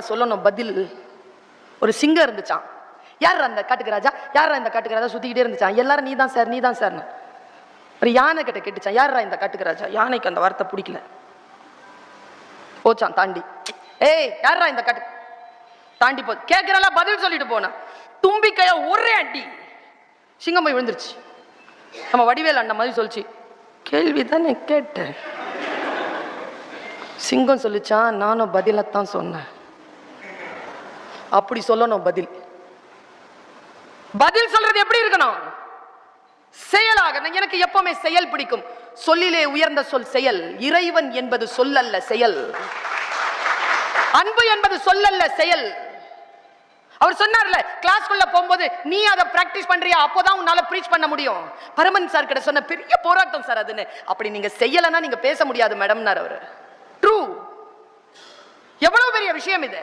சொல்லணும் பதில். ஒரு சிங்கம் இருந்துச்சான். யார் அந்த காட்டுக்கு ராஜா, யார் இந்த காட்டுக்கு ராஜா சுத்திக்கிட்டே இருந்துச்சான். எல்லாரும் நீதான் சார் நீதான் சார். ஒரு யானை கிட்ட கேட்டுச்சான், யாரா இந்த காட்டுக்கு ராஜா. யானைக்கு அந்த வார்த்தை பிடிக்கல, போச்சான் தாண்டி. ஏய் யாரா இந்த காட்டு தாண்டி போ கேட்கிறல பதில் சொல்லிட்டு போன. தும்பிக்கைய ஒரே அடி, சிங்கம் போய் விழுந்துருச்சு. நம்ம வடிவேல் அண்ணன் மாதிரி சொல்லிச்சு, கேள்விதானே கேட்டேன். சிங்கம் சொல்லிச்சான், நானும் பதிலத்தான் சொன்னேன். அப்படி சொல்லணும் பதில். பதில் சொல்றது எப்படி இருக்கணும்? செயலாக. எனக்கு எப்பவுமே செயல் பிடிக்கும். சொல்லிலே உயர்ந்த சொல் செயல். இறைவன் என்பது சொல்லல்ல செயல். அன்பு என்பது சொல்லல்ல செயல். அவர் சொன்னார்ல, கிளாஸ்க்குள்ள போகும்போது நீ அதை பிராக்டிஸ் பண்றியா, அப்போதான் உன்னால பிரீச் பண்ண முடியும். பரமன் சார் கிட்ட சொன்ன பெரிய போராட்டம் சார் அதுன்னு. அப்படி நீங்க செய்யலன்னா நீங்க பேச முடியாது மேடம். அவரு ட்ரூ. எவ்வளவு பெரிய விஷயம் இது.